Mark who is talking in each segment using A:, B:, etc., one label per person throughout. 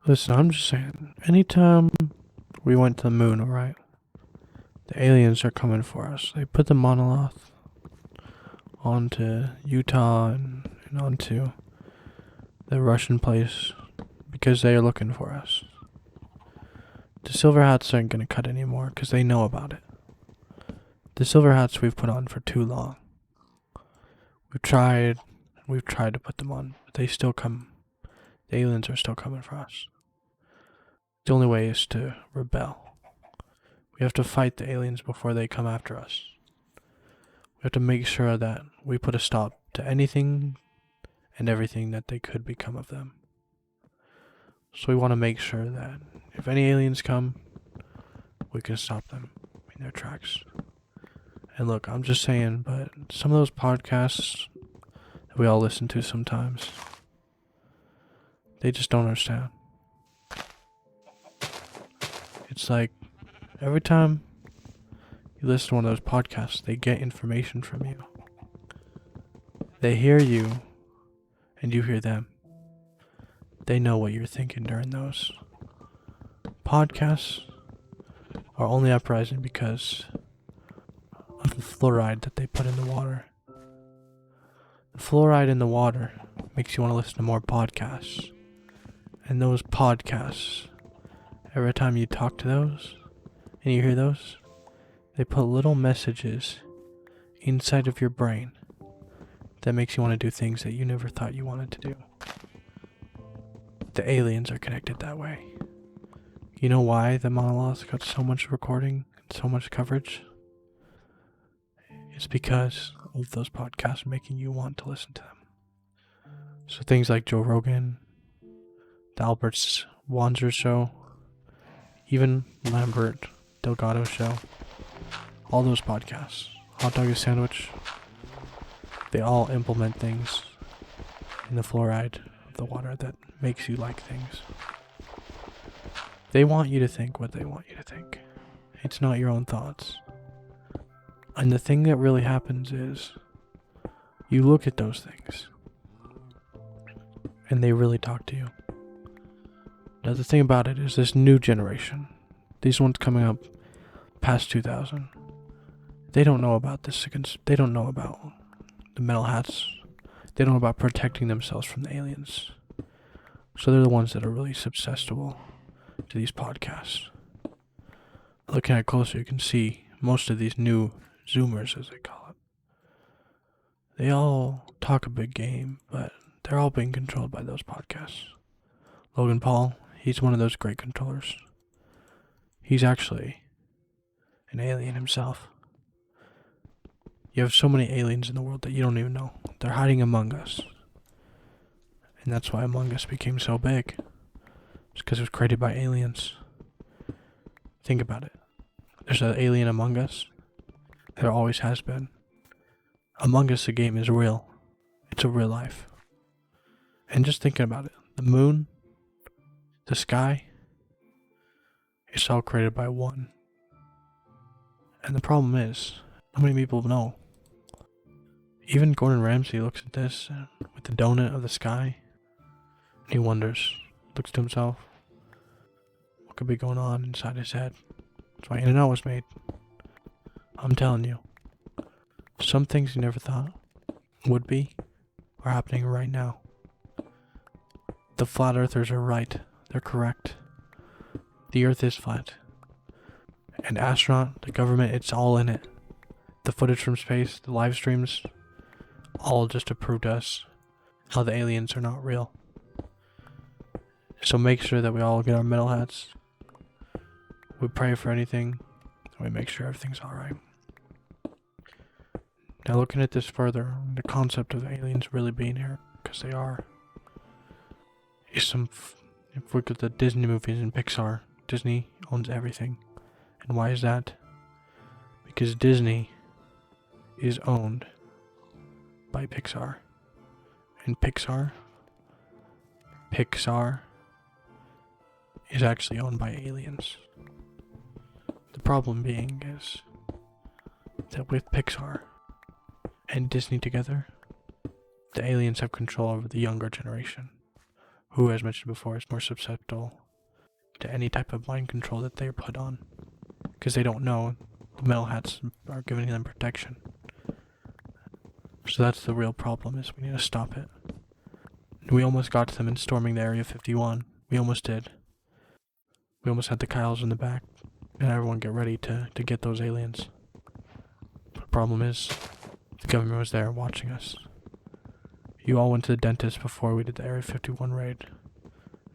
A: Listen, I'm just saying, anytime we went to the moon, alright, the aliens are coming for us. They put the monolith onto Utah and onto the Russian place because they are looking for us. The silver hats aren't going to cut anymore because they know about it. The silver hats we've put on for too long. We've tried to put them on, but they still come. The aliens are still coming for us. The only way is to rebel. We have to fight the aliens before they come after us. We have to make sure that we put a stop to anything and everything that they could become of them. So we want to make sure that if any aliens come, we can stop them in their tracks. And look, I'm just saying, but some of those podcasts that we all listen to sometimes, they just don't understand. It's like every time you listen to one of those podcasts, they get information from you. They hear you, and you hear them. They know what you're thinking during those. Podcasts are only uprising because of the fluoride that they put in the water. The fluoride in the water makes you want to listen to more podcasts. And those podcasts, every time you talk to those and you hear those, they put little messages inside of your brain that makes you want to do things that you never thought you wanted to do. The aliens are connected that way. You know why the monolith got so much recording and so much coverage? It's because of those podcasts making you want to listen to them. So things like Joe Rogan, the Albert Wanzer show, even Lambert Delgado show, all those podcasts, Hot Dog Sandwich, they all implement things in the fluoride of the water that makes you like things. They want you to think what they want you to think. It's not your own thoughts. And the thing that really happens is you look at those things and they really talk to you. Now the thing about it is this new generation, these ones coming up past 2000, they don't know about this. They don't know about the metal hats. They don't know about protecting themselves from the aliens. So they're the ones that are really susceptible to these podcasts. Looking at it closer, you can see most of these new Zoomers, as they call it. They all talk a big game, but they're all being controlled by those podcasts. Logan Paul, he's one of those great controllers. He's actually an alien himself. You have so many aliens in the world that you don't even know. They're hiding among us. And that's why Among Us became so big. It's because it was created by aliens. Think about it. There's an alien among us. There always has been. Among Us, the game, is real. It's a real life. And just thinking about it, the moon, the sky, it's all created by one. And the problem is, how many people know? Even Gordon Ramsay looks at this with the donut of the sky, and he wonders, looks to himself, what could be going on inside his head? That's why In-N-Out was made. I'm telling you, some things you never thought would be are happening right now. The flat earthers are right. They're correct. The earth is flat. And astronaut, the government, it's all in it. The footage from space, the live streams, all just to prove to us how the aliens are not real. So make sure that we all get our metal hats. We pray for anything, and we make sure everything's alright. Now looking at this further, the concept of aliens really being here, because they are, is if we look at the Disney movies and Pixar, Disney owns everything. And why is that? Because Disney is owned by Pixar. And Pixar is actually owned by aliens. The problem being is that with Pixar and Disney together, the aliens have control over the younger generation. who, as mentioned before, is more susceptible to any type of mind control that they're put on. Because they don't know the metal hats are giving them protection. So that's the real problem, is we need to stop it. We almost got to them in storming the Area 51. We almost did. We almost had the Kyles in the back. And everyone get ready to get those aliens. The problem is, the government was there watching us. You all went to the dentist before we did the Area 51 raid.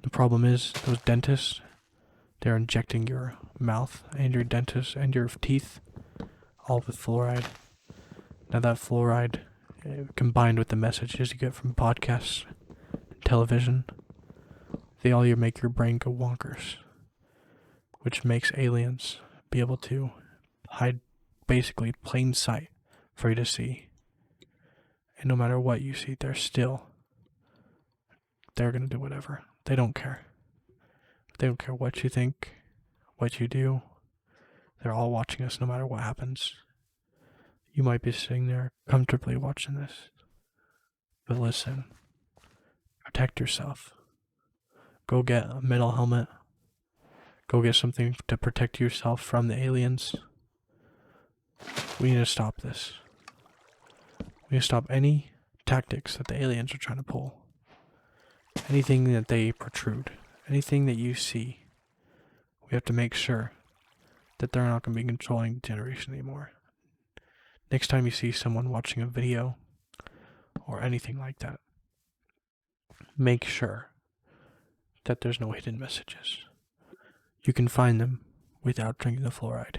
A: The problem is, those dentists, they're injecting your mouth and your dentist and your teeth all with fluoride. Now that fluoride, combined with the messages you get from podcasts, television, they all make your brain go wonkers, which makes aliens be able to hide basically plain sight for you to see. And no matter what you see, they're gonna do whatever. They don't care. They don't care what you think, what you do. They're all watching us no matter what happens. You might be sitting there comfortably watching this. But listen, protect yourself. Go get a metal helmet. Go get something to protect yourself from the aliens. We need to stop this. We need to stop any tactics that the aliens are trying to pull. Anything that they protrude. Anything that you see. We have to make sure that they're not going to be controlling the generation anymore. Next time you see someone watching a video or anything like that, make sure that there's no hidden messages. You can find them without drinking the fluoride.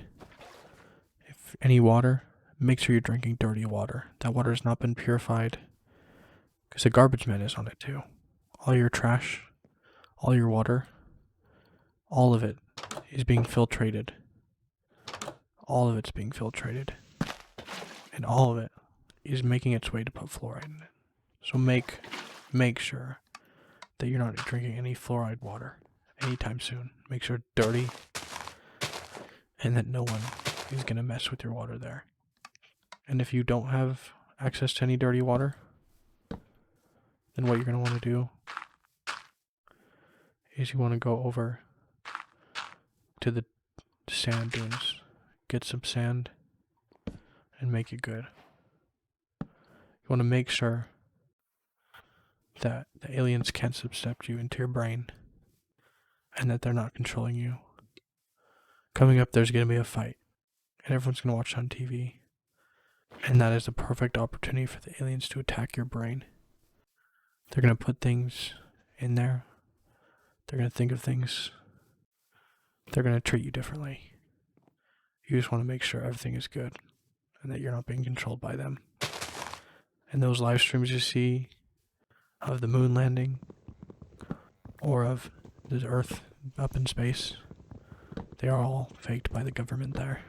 A: If any water, make sure you're drinking dirty water. That water has not been purified, because the garbage man is on it too. All your trash, all your water, all of it is being filtrated. All of it's being filtrated. And all of it is making its way to put fluoride in it. So make sure that you're not drinking any fluoride water anytime soon. Make sure it's dirty, and that no one is going to mess with your water there. And if you don't have access to any dirty water, then what you're going to want to do is you want to go over to the sand dunes, get some sand, and make it good. You want to make sure that the aliens can't subject you into your brain, and that they're not controlling you. Coming up, there's going to be a fight, and everyone's going to watch on TV. And that is the perfect opportunity for the aliens to attack your brain. They're going to put things in there. They're going to think of things. They're going to treat you differently. You just want to make sure everything is good and that you're not being controlled by them. And those live streams you see of the moon landing or of the Earth up in space, they are all faked by the government there.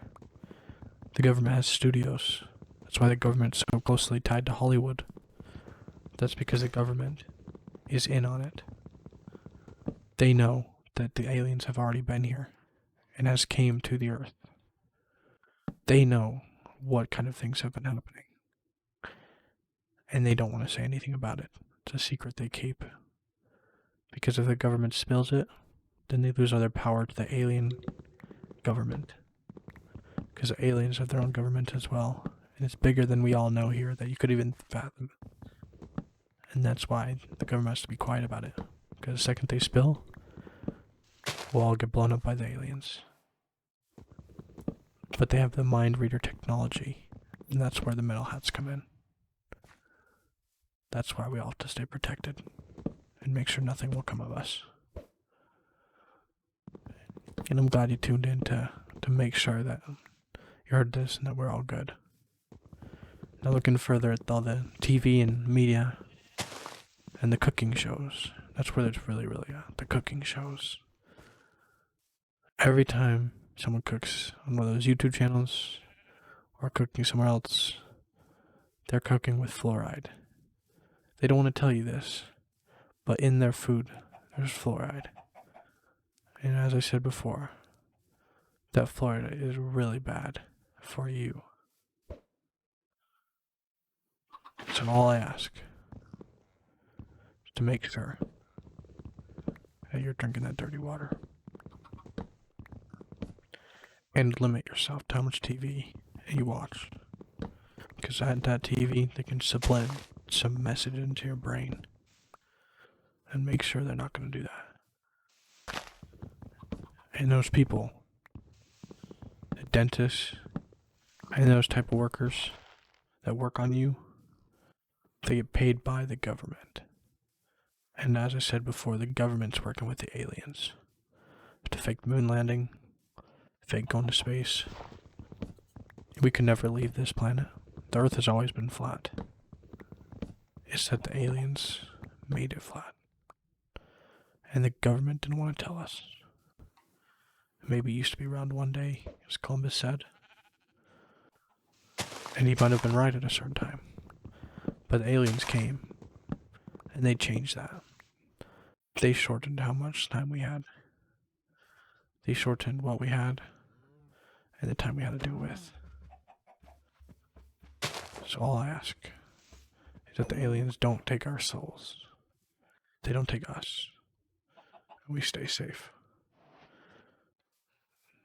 A: The government has studios. That's why the government's so closely tied to Hollywood. That's because the government is in on it. They know that the aliens have already been here and has came to the Earth. They know what kind of things have been happening. And they don't want to say anything about it. It's a secret they keep. Because if the government spills it, then they lose all their power to the alien government. Because the aliens have their own government as well. And it's bigger than we all know here that you could even fathom. And that's why the government has to be quiet about it. Because the second they spill, we'll all get blown up by the aliens. But they have the mind reader technology. And that's where the metal hats come in. That's why we all have to stay protected. And make sure nothing will come of us. And I'm glad you tuned in to make sure that you heard this and that we're all good. Now looking further at all the TV and media and the cooking shows. That's where it's really the cooking shows. Every time someone cooks on one of those YouTube channels or cooking somewhere else, they're cooking with fluoride. They don't want to tell you this, but in their food, there's fluoride. And as I said before, that fluoride is really bad for you. So all I ask is to make sure that you're drinking that dirty water. And limit yourself to how much TV you watch. Because at that TV, they can sublime some message into your brain. And make sure they're not going to do that. And those people, the dentists, and those type of workers that work on you, they get paid by the government. And as I said before, the government's working with the aliens to fake moon landing, fake going to space. We could never leave this planet. The Earth has always been flat. It's that the aliens made it flat. And the government didn't want to tell us. Maybe it used to be round one day, as Columbus said. And he might have been right at a certain time. But the aliens came, and they changed that. They shortened how much time we had. They shortened what we had, and the time we had to do it with. So all I ask is that the aliens don't take our souls. They don't take us. And we stay safe.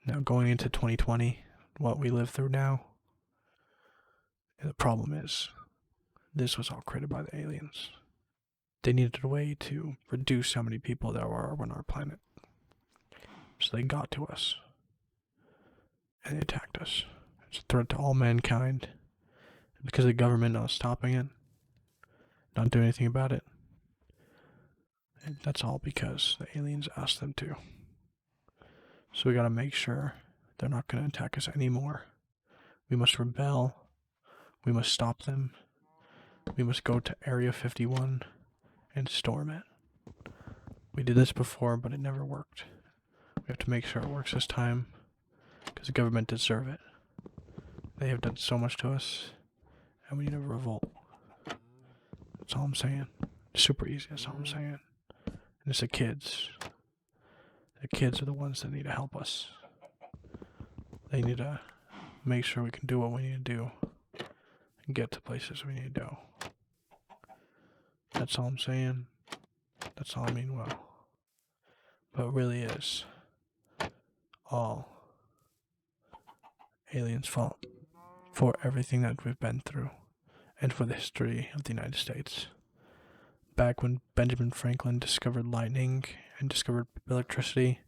A: Now going into 2020, what we live through now, the problem is, this was all created by the aliens. They needed a way to reduce how many people there are on our planet. So they got to us. And they attacked us. It's a threat to all mankind. Because the government not stopping it, not doing anything about it. And that's all because the aliens asked them to. So we gotta make sure they're not gonna attack us anymore. We must rebel. We must stop them. We must go to Area 51 and storm it. We did this before, but it never worked. We have to make sure it works this time, because the government deserve it. They have done so much to us, and we need to revolt. That's all I'm saying. It's super easy, that's all I'm saying. And it's the kids. The kids are the ones that need to help us. They need to make sure we can do what we need to do and get to places we need to go. That's all I'm saying. That's all I mean well. But it really is all aliens' fault for everything that we've been through and for the history of the United States. Back when Benjamin Franklin discovered lightning and discovered electricity,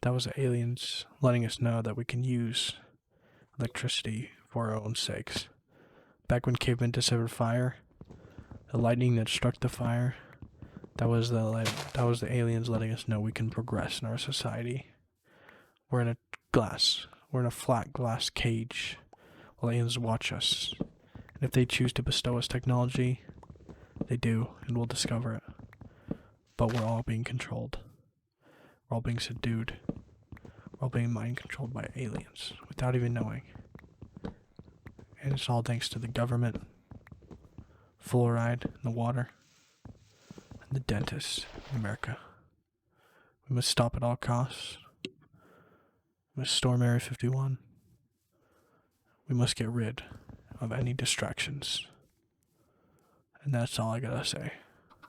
A: that was the aliens letting us know that we can use electricity for our own sakes. Back when cavemen discovered fire, the lightning that struck the fire, that was the aliens letting us know we can progress in our society. We're in a flat glass cage while aliens watch us. And if they choose to bestow us technology, they do, and we'll discover it. But we're all being controlled. We're all being subdued. We're all being mind controlled by aliens without even knowing. And it's all thanks to the government, fluoride in the water, and the dentists in America. We must stop at all costs. We must storm Area 51. We must get rid of any distractions. And that's all I gotta say.